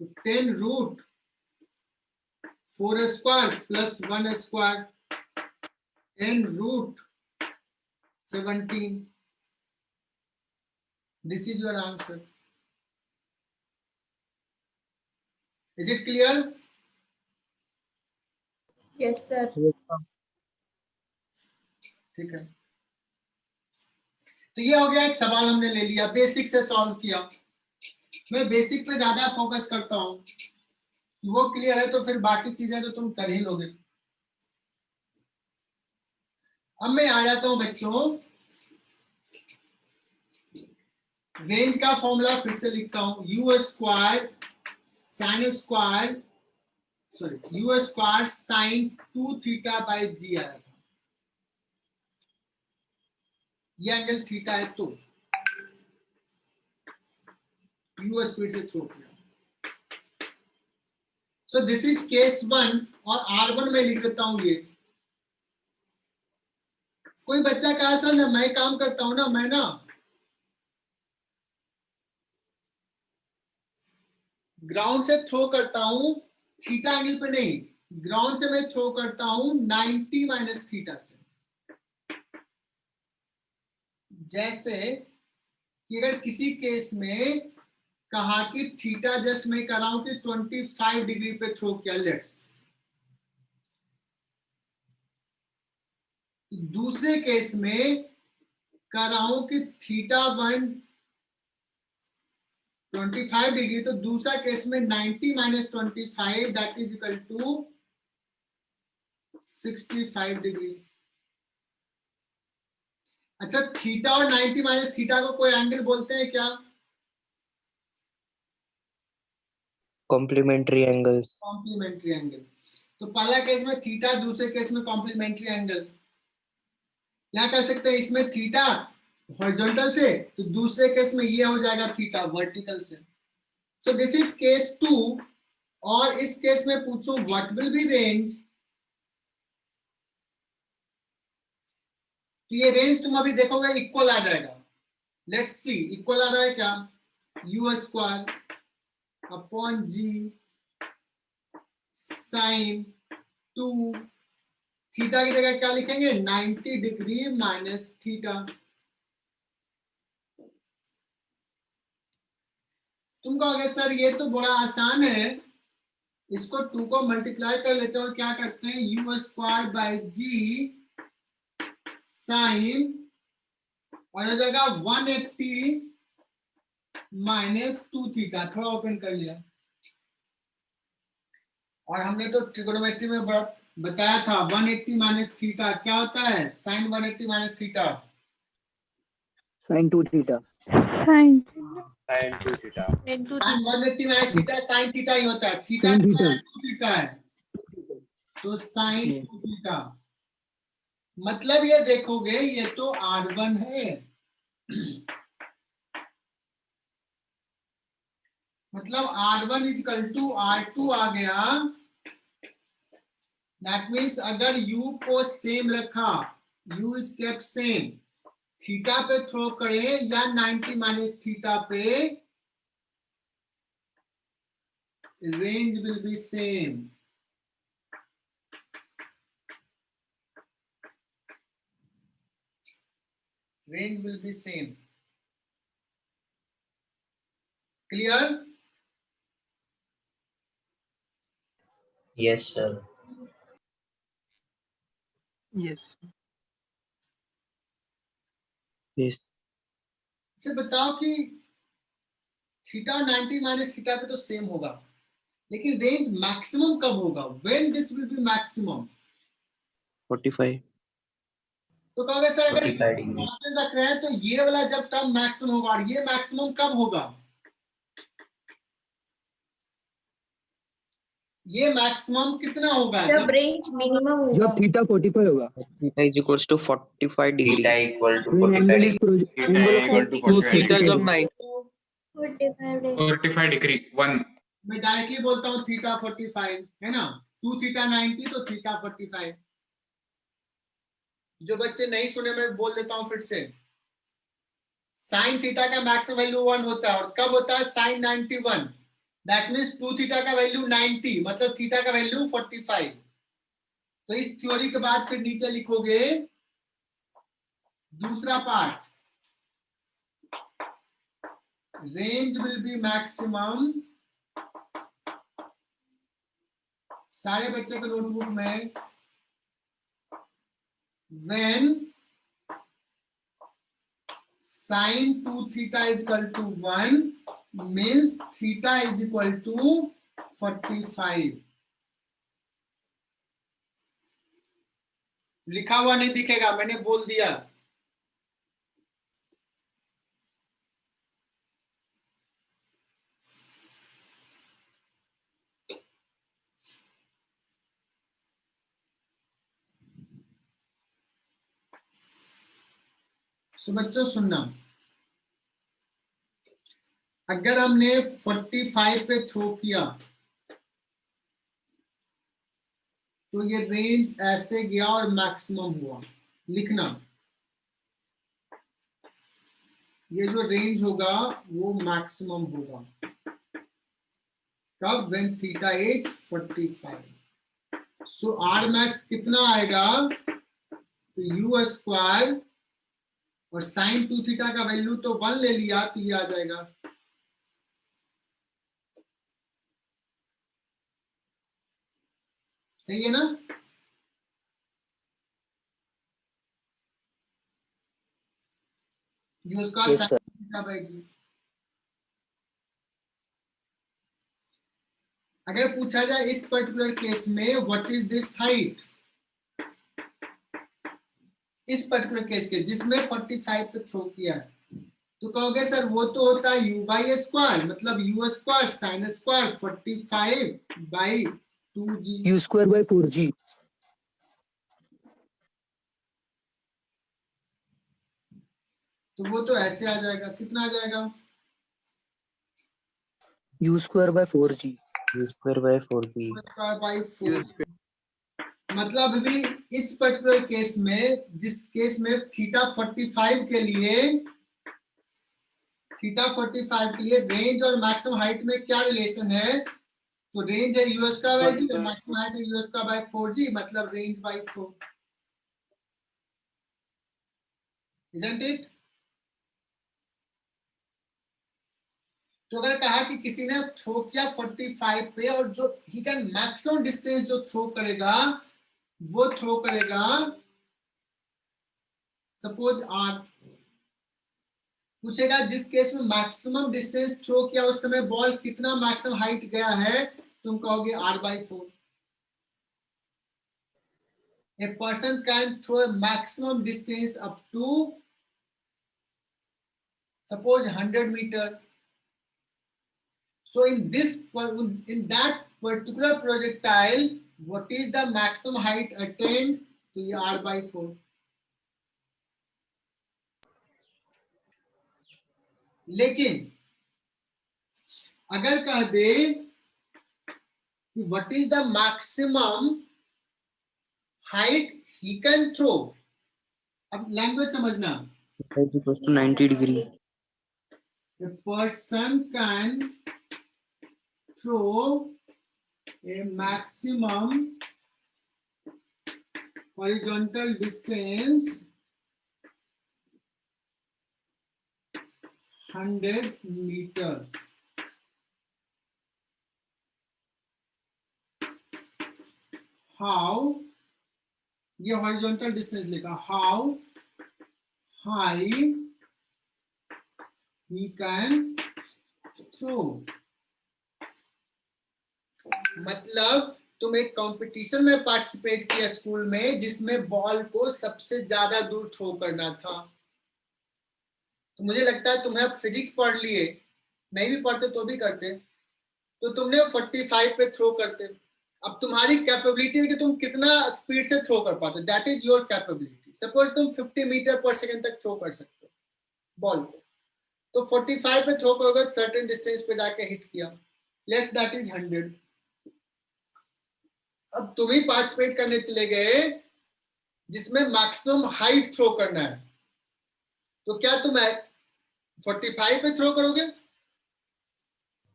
तो 10 root 4 square plus 1 square, 10 root 17। This is your answer. Is it clear? Yes, sir. ठीक है, तो ये हो गया एक सवाल हमने ले लिया, बेसिक से सॉल्व किया। मैं बेसिक पे ज्यादा फोकस करता हूं, वो क्लियर है तो फिर बाकी चीजें तो तुम कर ही लोगे। अब मैं आ जाता हूं बच्चों, रेंज का फॉर्मूला फिर से लिखता हूं, u square sine square, sorry u square sine 2 theta by g आया था, ये एंगल थीटा है, तो यू स्पीड से थ्रो किया। सो दिस इज केस 1 और R1 में लिख देता हूं ये। कोई बच्चा कहा सर ना मैं काम करता हूं ना, मैं ना ग्राउंड से थ्रो करता हूं, थीटा एंगल पे नहीं, ग्राउंड से मैं थ्रो करता हूं 90 माइनस थीटा से। जैसे कि अगर किसी केस में कहा कि थीटा जस्ट मैं कर रहा हूं कि 25 डिग्री पे थ्रो किया, लेट्स, दूसरे केस में कर रहा हूं कि थीटा 1 25 डिग्री, तो दूसरा केस में 90 minus 25 that is equal to 65 degree. अच्छा, थीटा और 90 माइनस थीटा को कोई एंगल बोलते हैं क्या? Complementary angle. Complementary angle. तो पहला केस में थीटा, दूसरे केस में कॉम्प्लीमेंट्री एंगल। क्या कर सकते हैं, इसमें थीटा हॉरिजॉन्टल से, तो दूसरे केस में ये हो जाएगा थीटा वर्टिकल से। सो दिस इज केस 2, और इस केस में पूछूं व्हाट विल बी रेंज, तो ये रेंज तुम अभी देखोगे इक्वल आ जाएगा। लेट्स सी इक्वल आ रहा है क्या, u square upon g sine 2 theta की जगह क्या लिखेंगे 90 डिग्री माइनस थीटा। तुम कहोगे सर ये तो बड़ा आसान है, इसको 2 को मल्टीप्लाई कर लेते हैं और क्या करते हैं u square by g sine और हो जाएगा 180 माइनस 2 थीटा। थोड़ा ओपन कर लिया और हमने तो ट्रिगोनोमेट्री में बताया था 180 माइनस थीटा क्या होता है, sine 180 minus theta sine 2 theta. Fine. Sin 2 theta. Sine 180 minus theta sine theta ही होता है, थीटा Sin कितना theta. है 2 थीटा है तो साइन 2 थीटा। मतलब ये देखोगे ये तो R1 है मतलब R1 is equal to R2 आ गया। दैट मीन्स अगर U को सेम रखा, U is kept same, theta पे थ्रो करे या 90 माइनस थीटा पे, range will be same. Range will be same. Clear? Yes, sir. Yes. Yes. अच्छा बताओ कि थीटा 90 माइनस थीटा पे तो सेम होगा, लेकिन रेंज मैक्सिमम कब होगा, when this will be maximum? 45. तो कहोगे सर अगर 45 डिग्री। कांस्टेंट रख रहे हैं तो ये वाला जब टर्म मैक्सिमम होगा और ये मैक्सिमम कब होगा, ये मैक्सिमम कितना होगा जब रेंज मिनिमम होगा। जब थीटा 45 होगा। Theta is equals to 45 degree. Theta equal to When 45 angle is degree. Theta equal to 45 degree. 45 degree. 45 degree. 1. मैं डायरेक्टली बोलता हूँ थीटा 45 है ना, 2 थीटा 90 तो थीटा 45। जो बच्चे नहीं सुने मैं बोल देता हूँ फिर से, साइन थीटा का मैक्सिमम वैल्यू 1 होता है और कब होता है साइन 91, दैट मींस 2 थीटा का वैल्यू 90 मतलब थीटा का वैल्यू 45। तो इस थ्योरी के बाद फिर नीचे लिखोगे दूसरा part, range will be maximum, सारे बच्चे के नोटबुक में, when sin 2 theta is equal to 1 means theta is equal to 45। लिखा हुआ नहीं दिखेगा, मैंने बोल दिया। सो बच्चों सुनना, अगर हमने 45 पे थ्रो किया तो ये रेंज ऐसे गया और मैक्सिमम हुआ। लिखना ये जो रेंज होगा वो मैक्सिमम होगा कब, when theta is 45। So R max कितना आएगा, तो यू स्क्वायर और साइन 2 थीटा का वैल्यू तो 1 ले लिया तो ये आ जाएगा। सही है ना? ये उसका Yes, sir. Sine theta by g. अगर पूछा जाए इस पर्टिकुलर केस में व्हाट इज दिस हाइट, इस पर्टिकुलर केस के जिसमें 45 पे थ्रो किया है, तो कहोगे सर वो तो होता है यू वाई स्क्वायर, मतलब you square sine square 45 by 2g। U square by 4g. तो वो तो ऐसे आ जाएगा, कितना आ जाएगा, U square by 4g. U square by 4b. Square by 4। मतलब अभी इस पर्टिकुलर केस में, जिस केस में थीटा 45 के लिए रेंज और मैक्सिमम हाइट में क्या रिलेशन है? तो रेंज है यूएस का बाय जी, मैक्सिमम हाइट है यूएस का बाय 4g, मतलब रेंज बाय 4, isn't it? तो अगर कहा कि किसी ने थ्रो किया 45 पे और जो ही कैन मैक्सिमम डिस्टेंस जो थ्रो करेगा वो थ्रो करेगा सपोज 8, पूछेगा जिस केस में मैक्सिमम डिस्टेंस थ्रो किया उस समय बॉल कितना मैक्सिमम हाइट गया है, तुम कहोगे r/4। A person can throw a maximum distance up to suppose 100 meter. So in that particular projectile, what is the maximum height attained? तो ये r/4। लेकिन अगर कह दे कि what is the maximum height he can throw, अब language समझना, is equals to 90 degree. a person can throw a maximum horizontal distance 100 meter. How, ये horizontal distance लिखा, how high he can throw. मतलब तुम एक कंपटीशन में participate किया school में जिसमें बॉल को सबसे ज्यादा दूर थ्रो करना था। तो मुझे लगता है तुम्हें अब फिजिक्स पढ़ लिए, नहीं भी पढ़ते तो भी करते, तो तुमने 45 पे थ्रो करते। अब तुम्हारी कैपेबिलिटी है कि तुम कितना स्पीड से थ्रो कर पाते, that is your capability. Suppose तुम 50 मीटर पर सेकंड तक थ्रो कर सकते हो बॉल को, तो 45 पे थ्रो करोगे सर्टेन डिस्टेंस पे जाके हिट किया, लेट्स दैट इज 100। अब तुम ही पार्टिसिपेट करने चले गए जिसमें मैक्सिमम हाइट थ्रो करना है, तो क्या तुम 45 पे थ्रो करोगे?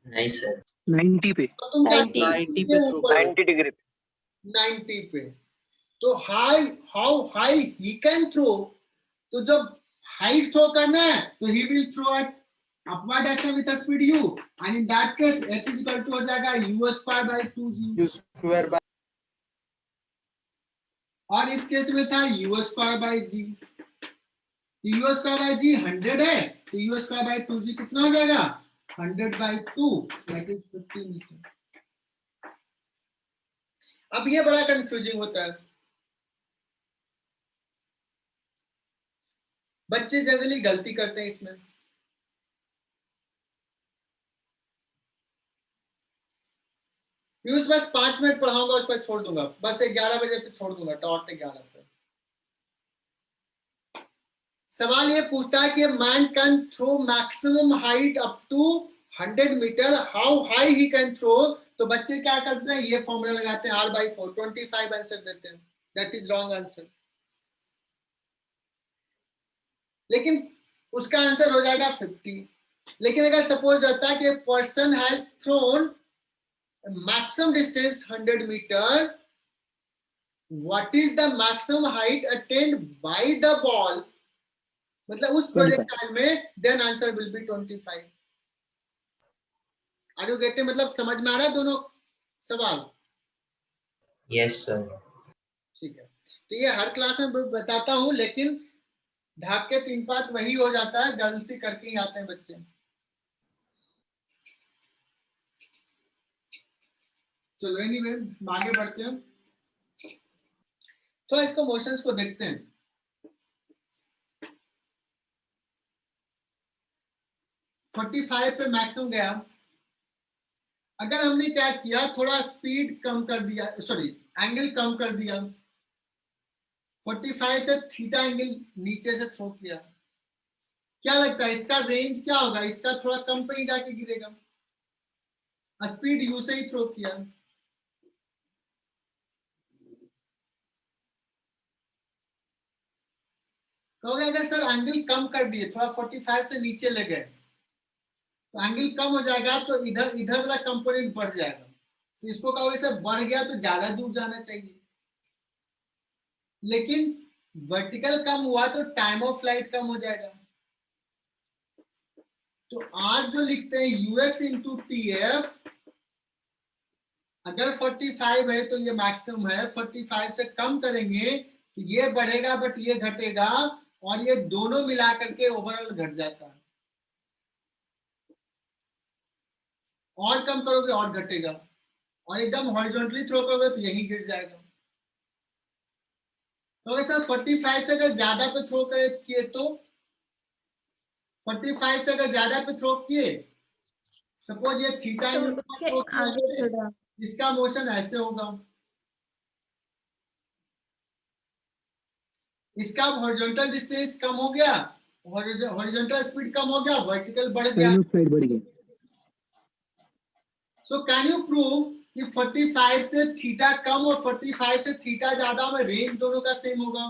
नहीं सर, 90 पे। तो तुम क्या 90 पे ऊपर 90 डिग्री 90 पे। तो how high he can throw, तो जब हाइट थ्रो करना है तो he will throw at upward action with speed u, and in that case h is equal to हो जाएगा u²/2g, u स्क्वायर बाय, और इस केस में था u²/g। u²/g 100 है, तो u²/2g कितना हो जाएगा? 100/2, दैट इज 50 मीटर। अब ये बड़ा कंफ्यूजिंग होता है, बच्चे जनरली गलती करते हैं इसमें। पीयूष बस 5 मिनट पढ़ाऊंगा, उस पर छोड़ दूंगा, बस 11 बजे पे छोड़ दूंगा, डॉट 11 पे। सवाल ये पूछता है कि man can throw maximum height up to 100 metre, how high he can throw. तो बच्चे क्या करते हैं, ये फॉर्मूला लगाते हैं r/4, 25 आंसर देते हैं, दैट इज रॉन्ग आंसर। लेकिन उसका आंसर हो जाएगा 50। लेकिन अगर सपोज रहता है कि person has thrown maximum distance 100 meter, what is the maximum height attained by the ball, मतलब उस प्रोजेक्टाइल में, then answer will be 25। Are you getting, मतलब समझ में आ रहा है दोनों सवाल? Yes sir. ठीक है, तो ये हर क्लास में बताता हूं, लेकिन ढाक के 3 बात वही हो जाता है, गलती करके ही आते हैं बच्चे। चलो एनीवे आगे बढ़ते हैं, तो इसको मोशंस को देखते हैं। फोर्टी 45 पे मैक्सिमम गया, अगर हमने क्या किया, थोड़ा स्पीड कम कर दिया, सॉरी एंगल कम कर दिया, 45 से थीटा एंगल नीचे से थ्रो किया, क्या लगता है इसका रेंज क्या होगा? इसका थोड़ा कम पे ही जाके गिरेगा, स्पीड यू से ही थ्रो किया। तो अगर सर एंगल कम कर दिए, थोड़ा 45 से नीचे ले गए, तो एंगल कम हो जाएगा, तो इधर इधर वाला कंपोनेंट बढ़ जाएगा। तो इसको कहोगे सर बढ़ गया तो ज्यादा दूर जाना चाहिए, लेकिन वर्टिकल कम हुआ तो टाइम ऑफ फ्लाइट कम हो जाएगा। तो आज जो लिखते हैं यूएक्स इंटू टी एफ, अगर 45 है तो ये मैक्सिमम है, 45 से कम करेंगे तो ये बढ़ेगा बट ये घटेगा, और ये दोनों मिला करके ओवरऑल घट जाता है। और कम करोगे और घटेगा, और एकदम हॉरिजॉन्टली थ्रो करोगे तो यही गिर जाएगा। तो सर 45 से अगर ज्यादा पे थ्रो किए तो 45 से अगर ज्यादा पे थ्रो किए, सपोज ये थीटा तो उसके आगे थोड़ा इसका मोशन ऐसे होगा, इसका हॉरिजॉन्टल डिस्टेंस कम हो गया, हॉरिजॉन्टल स्पीड कम हो गया, वर्टिकल बढ़ गया। टाइम ऑफ फ्लाइट बढ़ गया। सो कैन यू प्रूव कि 45 से थीटा कम और 45 से थीटा ज्यादा में रेंज दोनों का सेम होगा?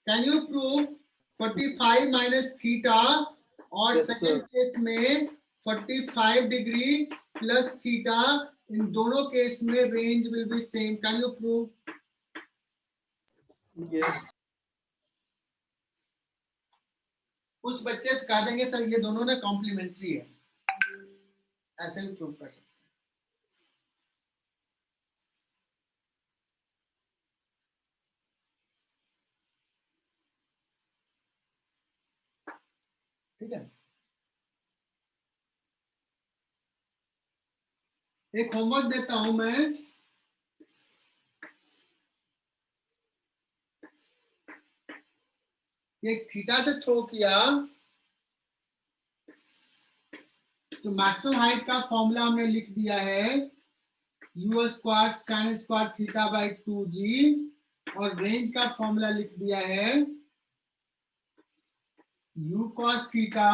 Can you prove 45 minus theta और सेकंड केस में 45 डिग्री प्लस थीटा, इन दोनों केस में range will be same? Can you prove? Yes. कुछ बच्चे तो कह देंगे सर ये दोनों ना कॉम्प्लीमेंट्री है, ऐसे भी प्रूव कर सकते हैं। ठीक है, एक होमवर्क देता हूं मैं, एक थीटा से थ्रो किया तो मैक्सिमम हाइट का फॉर्मूला हमने लिख दिया है u square sin square theta by 2g, और रेंज का फॉर्मूला लिख दिया है u cos theta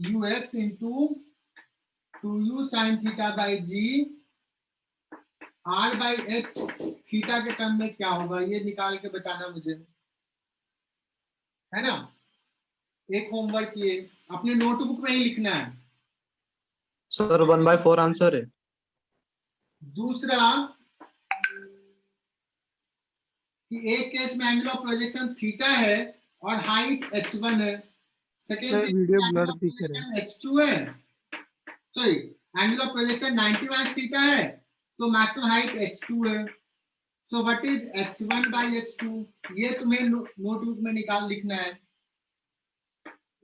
ux into 2u sin theta by g, r by h theta के टर्म में क्या होगा ये निकाल के बताना मुझे, है ना। एक होमवर्क ये अपने नोटबुक में ही लिखना है। सर 1/4 आंसर है। दूसरा कि एक केस में एंगल ऑफ प्रोजेक्शन थीटा है और हाइट h1 है, सेकेंड वीडियो ब्लर दिख रहा है। h2 है, sorry angle of projection 90 minus theta है तो मैक्सिमम हाइट h2 है। So what is h1 by h2, ये तुम्हें नोटबुक में निकाल लिखना है।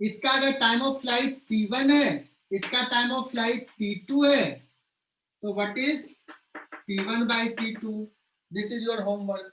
इसका अगर टाइम ऑफ फ्लाइट t1 है, इसका टाइम ऑफ फ्लाइट t2 है, तो what is t1 by t2? This is your homework.